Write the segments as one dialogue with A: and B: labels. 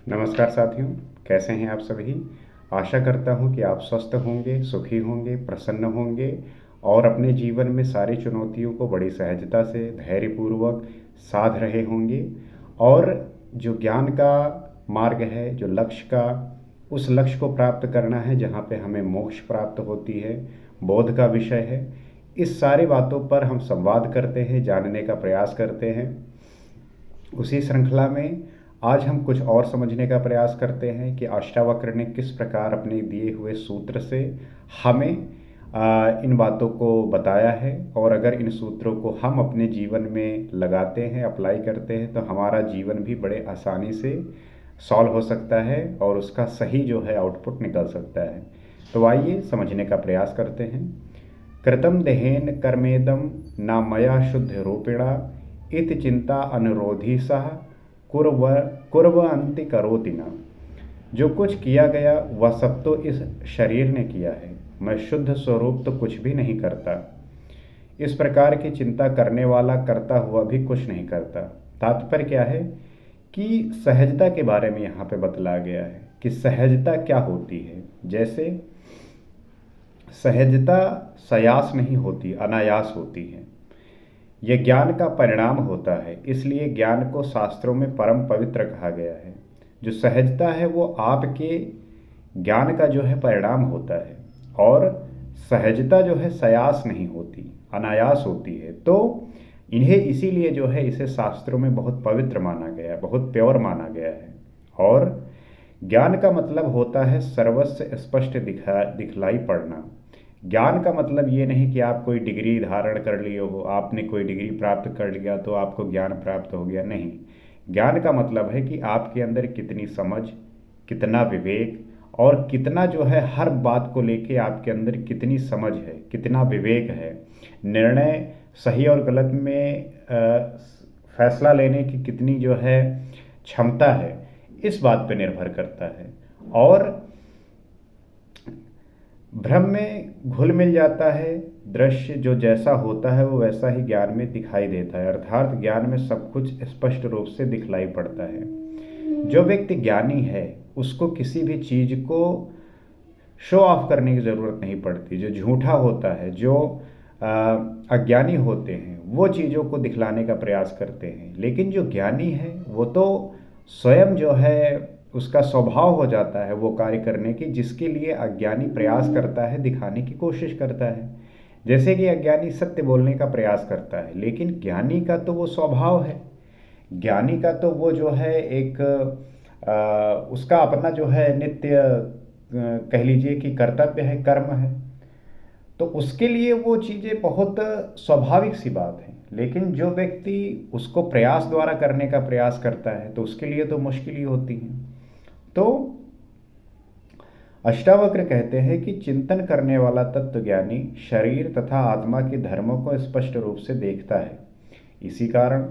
A: नमस्कार साथियों, कैसे हैं आप सभी। आशा करता हूं कि आप स्वस्थ होंगे, सुखी होंगे, प्रसन्न होंगे और अपने जीवन में सारी चुनौतियों को बड़ी सहजता से धैर्यपूर्वक साध रहे होंगे। और जो ज्ञान का मार्ग है, जो लक्ष्य का, उस लक्ष्य को प्राप्त करना है जहां पे हमें मोक्ष प्राप्त होती है, बोध का विषय है। इस सारी बातों पर हम संवाद करते हैं, जानने का प्रयास करते हैं। उसी श्रृंखला में आज हम कुछ और समझने का प्रयास करते हैं कि अष्टावक्र ने किस प्रकार अपने दिए हुए सूत्र से हमें इन बातों को बताया है। और अगर इन सूत्रों को हम अपने जीवन में लगाते हैं, अप्लाई करते हैं, तो हमारा जीवन भी बड़े आसानी से सॉल्व हो सकता है और उसका सही जो है आउटपुट निकल सकता है। तो आइए समझने का प्रयास करते हैं। कृतं देहेन कर्मेदं न मया शुद्ध रूपिणा इत चिंता अनुरोधी सह कुर्व कुर्वन्ति करोति न। जो कुछ किया गया वह सब तो इस शरीर ने किया है, मैं शुद्ध स्वरूप तो कुछ भी नहीं करता। इस प्रकार की चिंता करने वाला करता हुआ भी कुछ नहीं करता। तात्पर्य क्या है कि सहजता के बारे में यहाँ पे बतलाया गया है कि सहजता क्या होती है। जैसे सहजता सयास नहीं होती, अनायास होती है। यह ज्ञान का परिणाम होता है, इसलिए ज्ञान को शास्त्रों में परम पवित्र कहा गया है। जो सहजता है वो आपके ज्ञान का जो है परिणाम होता है। और सहजता जो है सयास नहीं होती, अनायास होती है। तो इन्हें इसीलिए जो है इसे शास्त्रों में बहुत पवित्र माना गया है, बहुत प्योर माना गया है। और ज्ञान का मतलब होता है सर्वस्व स्पष्ट दिखलाई पड़ना। ज्ञान का मतलब ये नहीं कि आप कोई डिग्री धारण कर लिए हो, आपने कोई डिग्री प्राप्त कर लिया तो आपको ज्ञान प्राप्त हो गया, नहीं। ज्ञान का मतलब है कि आपके अंदर कितनी समझ, कितना विवेक और कितना जो है हर बात को लेके आपके अंदर कितनी समझ है, कितना विवेक है। निर्णय सही और गलत में फैसला लेने की कितनी जो है क्षमता है, इस बात पर निर्भर करता है। और भ्रम में घुल मिल जाता है। दृश्य जो जैसा होता है वो वैसा ही ज्ञान में दिखाई देता है, अर्थात ज्ञान में सब कुछ स्पष्ट रूप से दिखलाई पड़ता है। जो व्यक्ति ज्ञानी है उसको किसी भी चीज को शो ऑफ करने की जरूरत नहीं पड़ती। जो झूठा होता है, जो अज्ञानी होते हैं, वो चीजों को दिखलाने का प्रयास करते हैं। लेकिन जो ज्ञानी है वो तो स्वयं जो है उसका स्वभाव हो जाता है वो कार्य करने की जिसके लिए अज्ञानी प्रयास करता है, दिखाने की कोशिश करता है। जैसे कि अज्ञानी सत्य बोलने का प्रयास करता है, लेकिन ज्ञानी का तो वो स्वभाव है। ज्ञानी का तो वो जो है एक उसका अपना जो है नित्य कह लीजिए कि कर्तव्य है, कर्म है। तो उसके लिए वो चीज़ें बहुत स्वाभाविक सी बात है। लेकिन जो व्यक्ति उसको प्रयास द्वारा करने का प्रयास करता है तो उसके लिए तो मुश्किल ही होती है। तो अष्टावक्र कहते हैं कि चिंतन करने वाला तत्वज्ञानी शरीर तथा आत्मा के धर्मों को स्पष्ट रूप से देखता है। इसी कारण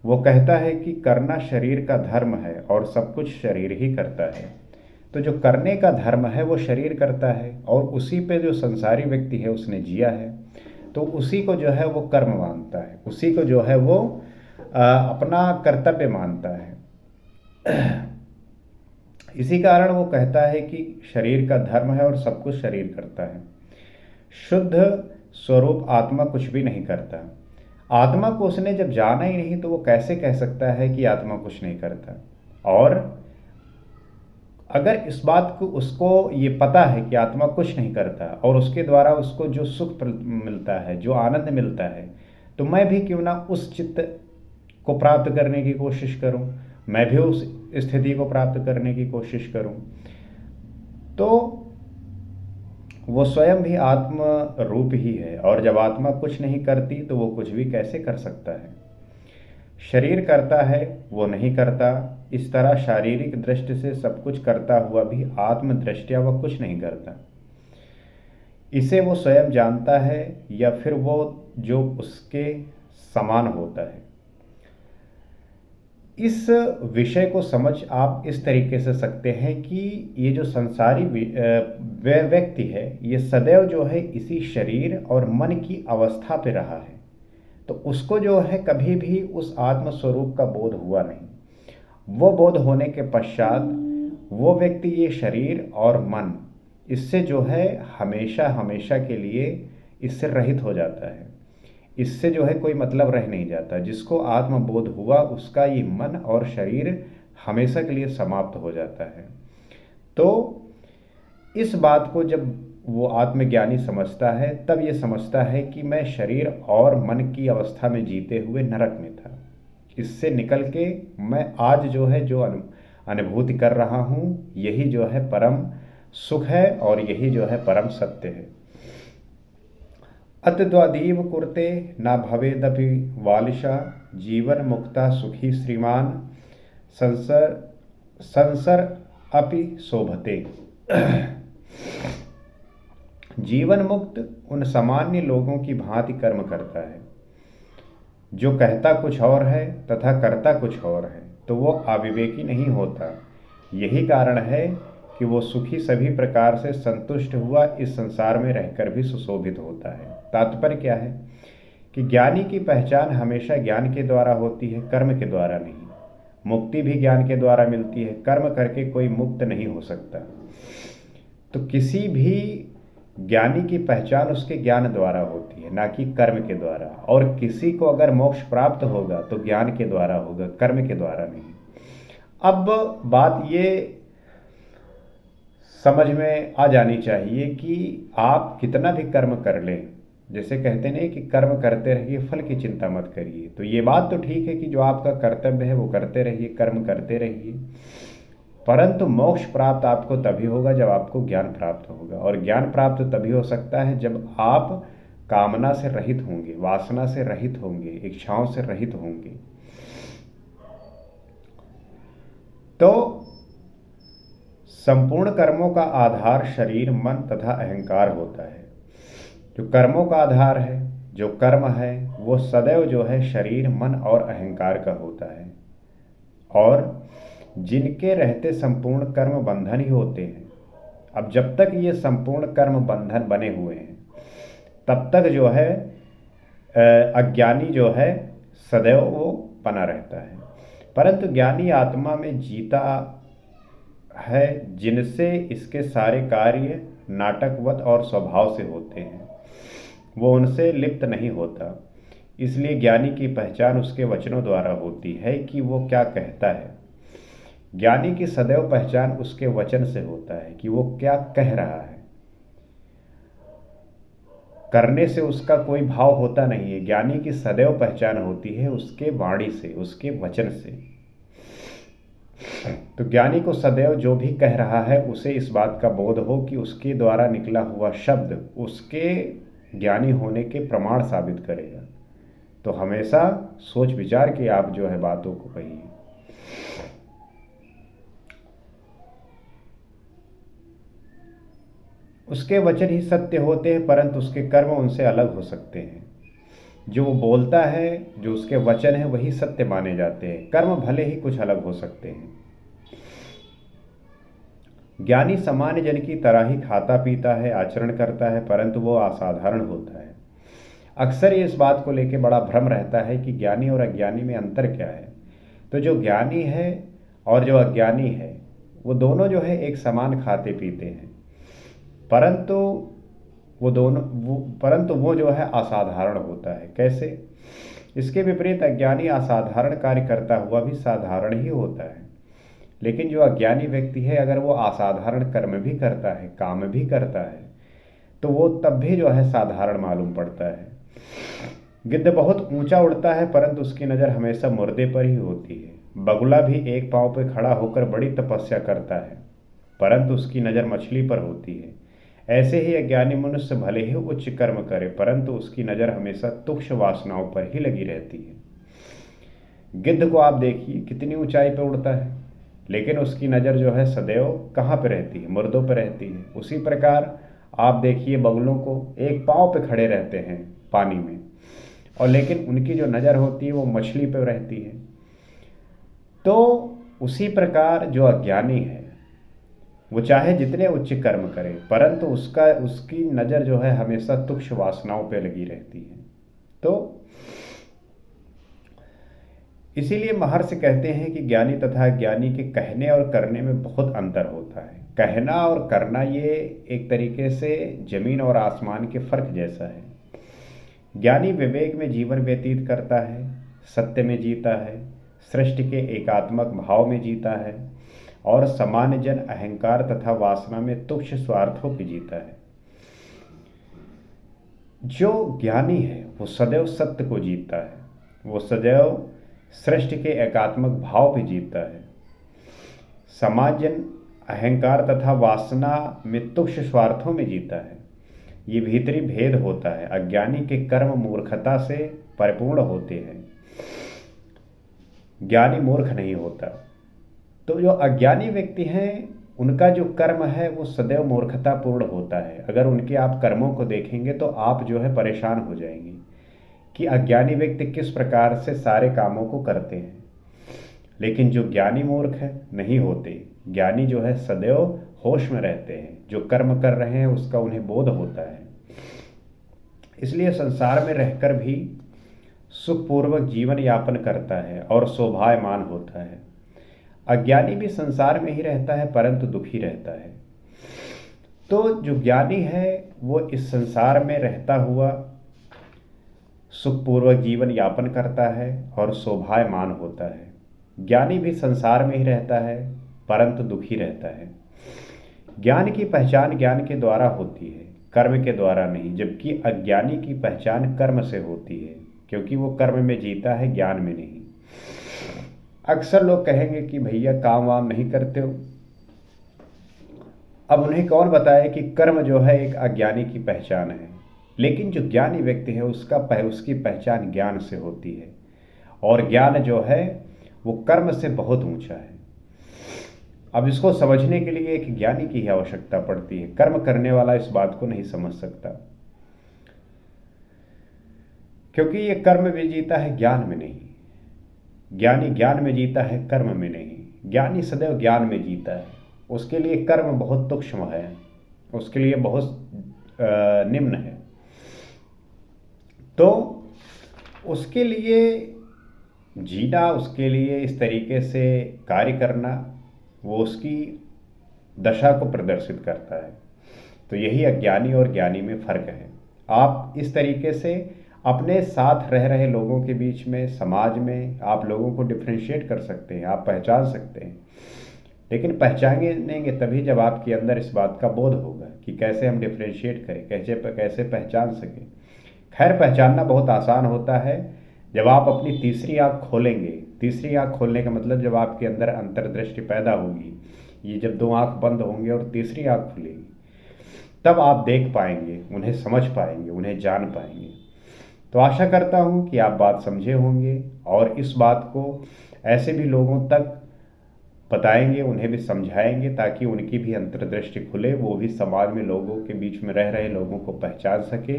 A: वो कहता है कि करना शरीर का धर्म है और सब कुछ शरीर ही करता है। तो जो करने का धर्म है वो शरीर करता है और उसी पे जो संसारी व्यक्ति है उसने जिया है, तो उसी को जो है वो कर्म मानता है, उसी को जो है वो अपना कर्तव्य मानता है। इसी कारण वो कहता है कि शरीर का धर्म है और सब कुछ शरीर करता है। शुद्ध स्वरूप आत्मा कुछ भी नहीं करता। आत्मा को उसने जब जाना ही नहीं तो वो कैसे कह सकता है कि आत्मा कुछ नहीं करता। और अगर इस बात को उसको ये पता है कि आत्मा कुछ नहीं करता और उसके द्वारा उसको जो सुख मिलता है, जो आनंद मिलता है, तो मैं भी क्यों ना उस चित्त को प्राप्त करने की कोशिश करूं, मैं भी उस स्थिति को प्राप्त करने की कोशिश करूं। तो वो स्वयं भी आत्म रूप ही है और जब आत्मा कुछ नहीं करती तो वो कुछ भी कैसे कर सकता है। शरीर करता है, वो नहीं करता। इस तरह शारीरिक दृष्टि से सब कुछ करता हुआ भी आत्म दृष्टिया वह कुछ नहीं करता। इसे वो स्वयं जानता है या फिर वो जो उसके समान होता है। इस विषय को समझ आप इस तरीके से सकते हैं कि ये जो संसारी व्यक्ति है ये सदैव जो है इसी शरीर और मन की अवस्था पे रहा है, तो उसको जो है कभी भी उस आत्म स्वरूप का बोध हुआ नहीं। वो बोध होने के पश्चात वो व्यक्ति ये शरीर और मन इससे जो है हमेशा हमेशा के लिए इससे रहित हो जाता है। इससे जो है कोई मतलब रह नहीं जाता। जिसको आत्मबोध हुआ उसका ये मन और शरीर हमेशा के लिए समाप्त हो जाता है। तो इस बात को जब वो आत्मज्ञानी समझता है तब ये समझता है कि मैं शरीर और मन की अवस्था में जीते हुए नरक में था। इससे निकल के मैं आज जो है जो अनुभूति कर रहा हूँ यही जो है परम सुख है और यही जो है परम सत्य है। अतद्वादीव कुरते न भवेदपि वालिशा जीवन मुक्ता सुखी श्रीमान संसर अपि शोभते। जीवन मुक्त उन सामान्य लोगों की भांति कर्म करता है जो कहता कुछ और है तथा करता कुछ और है, तो वो अविवेकी नहीं होता। यही कारण है कि वो सुखी सभी प्रकार से संतुष्ट हुआ इस संसार में रहकर भी सुशोभित होता है। तात्पर्य क्या है कि ज्ञानी की पहचान हमेशा ज्ञान के द्वारा होती है, कर्म के द्वारा नहीं। मुक्ति भी ज्ञान के द्वारा मिलती है, कर्म करके कोई मुक्त नहीं हो सकता। तो किसी भी ज्ञानी की पहचान उसके ज्ञान द्वारा होती है, ना कि कर्म के द्वारा। और किसी को अगर मोक्ष प्राप्त होगा तो ज्ञान के द्वारा होगा, कर्म के द्वारा नहीं। अब बात ये समझ में आ जानी चाहिए कि आप कितना भी कर्म कर लें, जैसे कहते नहीं कि कर्म करते रहिए फल की चिंता मत करिए, तो ये बात तो ठीक है कि जो आपका कर्तव्य है वो करते रहिए, कर्म करते रहिए, परंतु मोक्ष प्राप्त आपको तभी होगा जब आपको ज्ञान प्राप्त होगा। और ज्ञान प्राप्त तभी हो सकता है जब आप कामना से रहित होंगे, वासना से रहित होंगे, इच्छाओं से रहित होंगे। तो संपूर्ण कर्मों का आधार शरीर, मन तथा अहंकार होता है। जो कर्मों का आधार है, जो कर्म है, वो सदैव जो है शरीर, मन और अहंकार का होता है। और जिनके रहते संपूर्ण कर्म बंधन ही होते हैं। अब जब तक ये संपूर्ण कर्म बंधन बने हुए हैं तब तक जो है अज्ञानी जो है सदैव वो बना रहता है। परंतु ज्ञानी आत्मा में जीता है जिनसे इसके सारे कार्य नाटकवत और स्वभाव से होते हैं, वो उनसे लिप्त नहीं होता। इसलिए ज्ञानी की पहचान उसके वचनों द्वारा होती है कि वो क्या कहता है। ज्ञानी की सदैव पहचान उसके वचन से होता है कि वो क्या कह रहा है। करने से उसका कोई भाव होता नहीं है। ज्ञानी की सदैव पहचान होती है उसके वाणी से, उसके वचन से। तो ज्ञानी को सदैव जो भी कह रहा है उसे इस बात का बोध हो कि उसके द्वारा निकला हुआ शब्द उसके ज्ञानी होने के प्रमाण साबित करेगा। तो हमेशा सोच विचार के आप जो है बातों को कहिए। उसके वचन ही सत्य होते हैं, परंतु उसके कर्म उनसे अलग हो सकते हैं। जो वो बोलता है, जो उसके वचन है, वही सत्य माने जाते हैं। कर्म भले ही कुछ अलग हो सकते हैं। ज्ञानी सामान्य जन की तरह ही खाता पीता है, आचरण करता है, परंतु वो असाधारण होता है। अक्सर इस बात को लेकर बड़ा भ्रम रहता है कि ज्ञानी और अज्ञानी में अंतर क्या है। तो जो ज्ञानी है और जो अज्ञानी है वो दोनों जो है एक समान खाते पीते हैं, परंतु वो जो है असाधारण होता है। कैसे? इसके विपरीत अज्ञानी असाधारण कार्य करता हुआ भी साधारण ही होता है। लेकिन जो अज्ञानी व्यक्ति है अगर वो असाधारण कर्म भी करता है, काम भी करता है, तो वो तब भी जो है साधारण मालूम पड़ता है। गिद्ध बहुत ऊंचा उड़ता है परंतु उसकी नज़र हमेशा मुर्दे पर ही होती है। बगुला भी एक पांव पर खड़ा होकर बड़ी तपस्या करता है परंतु उसकी नज़र मछली पर होती है। ऐसे ही अज्ञानी मनुष्य भले ही उच्च कर्म करे परंतु उसकी नज़र हमेशा तुक्ष वासनाओं पर ही लगी रहती है। गिद्ध को आप देखिए कितनी ऊंचाई पर उड़ता है, लेकिन उसकी नज़र जो है सदैव कहाँ पर रहती है? मुर्दों पर रहती है। उसी प्रकार आप देखिए बगुलों को एक पांव पे खड़े रहते हैं पानी में, और लेकिन उनकी जो नज़र होती है वो मछली पर रहती है। तो उसी प्रकार जो अज्ञानी है वो चाहे जितने उच्च कर्म करे परंतु उसकी नज़र जो है हमेशा तुक्ष वासनाओं पे लगी रहती है। तो इसीलिए महर्षि कहते हैं कि ज्ञानी तथा अज्ञानी के कहने और करने में बहुत अंतर होता है। कहना और करना ये एक तरीके से जमीन और आसमान के फर्क जैसा है। ज्ञानी विवेक में जीवन व्यतीत करता है, सत्य में जीता है, सृष्टि के एकात्मक भाव में जीता है और सामान्य जन अहंकार तथा वासना में तुच्छ स्वार्थों पे जीता है। जो ज्ञानी है वो सदैव सत्य को जीता है, वो सदैव सृष्टि के एकात्मक भाव पे जीता है। समाजन अहंकार तथा वासना में तुच्छ स्वार्थों में जीता है। ये भीतरी भेद होता है। अज्ञानी के कर्म मूर्खता से परिपूर्ण होते हैं, ज्ञानी मूर्ख नहीं होता। तो जो अज्ञानी व्यक्ति हैं उनका जो कर्म है वो सदैव मूर्खतापूर्ण होता है। अगर उनके आप कर्मों को देखेंगे तो आप जो है परेशान हो जाएंगे कि अज्ञानी व्यक्ति किस प्रकार से सारे कामों को करते हैं। लेकिन जो ज्ञानी मूर्ख है नहीं होते। ज्ञानी जो है सदैव होश में रहते हैं, जो कर्म कर रहे हैं उसका उन्हें बोध होता है। इसलिए संसार में रहकर भी सुखपूर्वक जीवन यापन करता है और शोभायमान होता है। अज्ञानी भी संसार में ही रहता है परंतु दुखी रहता है। तो जो ज्ञानी है वो इस संसार में रहता हुआ सुखपूर्वक जीवन यापन करता है और शोभायमान होता है। ज्ञानी भी संसार में ही रहता है परंतु दुखी रहता है। ज्ञान की पहचान ज्ञान के द्वारा होती है, कर्म के द्वारा नहीं। जबकि अज्ञानी की पहचान कर्म से होती है, क्योंकि वो कर्म में जीता है, ज्ञान में नहीं। अक्सर लोग कहेंगे कि भैया काम वाम नहीं करते हो। अब उन्हें कौन बताए कि कर्म जो है एक अज्ञानी की पहचान है। लेकिन जो ज्ञानी व्यक्ति है उसकी पहचान ज्ञान से होती है और ज्ञान जो है वो कर्म से बहुत ऊंचा है। अब इसको समझने के लिए एक ज्ञानी की ही आवश्यकता पड़ती है। कर्म करने वाला इस बात को नहीं समझ सकता, क्योंकि ये कर्म में जीता है, ज्ञान में नहीं। ज्ञानी ज्ञान में जीता है, कर्म में नहीं। ज्ञानी सदैव ज्ञान में जीता है। उसके लिए कर्म बहुत तुक्ष्म है, उसके लिए बहुत निम्न है। तो उसके लिए जीना, उसके लिए इस तरीके से कार्य करना, वो उसकी दशा को प्रदर्शित करता है। तो यही अज्ञानी और ज्ञानी में फर्क है। आप इस तरीके से अपने साथ रह रहे लोगों के बीच में, समाज में आप लोगों को डिफ्रेंशिएट कर सकते हैं, आप पहचान सकते हैं। लेकिन पहचानेंगे तभी जब आपके अंदर इस बात का बोध होगा कि कैसे हम डिफ्रेंशिएट करें, कैसे पहचान सकें। खैर, पहचानना बहुत आसान होता है जब आप अपनी तीसरी आँख खोलेंगे। तीसरी आँख खोलने का मतलब जब आपके अंदर अंतर्दृष्टि पैदा होगी। ये जब दो आँख बंद होंगे और तीसरी आँख खुलेगी, तब आप देख पाएंगे, उन्हें समझ पाएंगे, उन्हें जान पाएंगे। तो आशा करता हूँ कि आप बात समझे होंगे और इस बात को ऐसे भी लोगों तक बताएंगे, उन्हें भी समझाएंगे, ताकि उनकी भी अंतर्दृष्टि खुले, वो भी समाज में लोगों के बीच में रह रहे लोगों को पहचान सके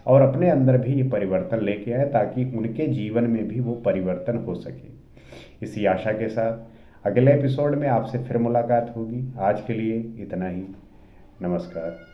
A: और अपने अंदर भी ये परिवर्तन लेके आए, ताकि उनके जीवन में भी वो परिवर्तन हो सके। इसी आशा के साथ अगले एपिसोड में आपसे फिर मुलाकात होगी। आज के लिए इतना ही। नमस्कार।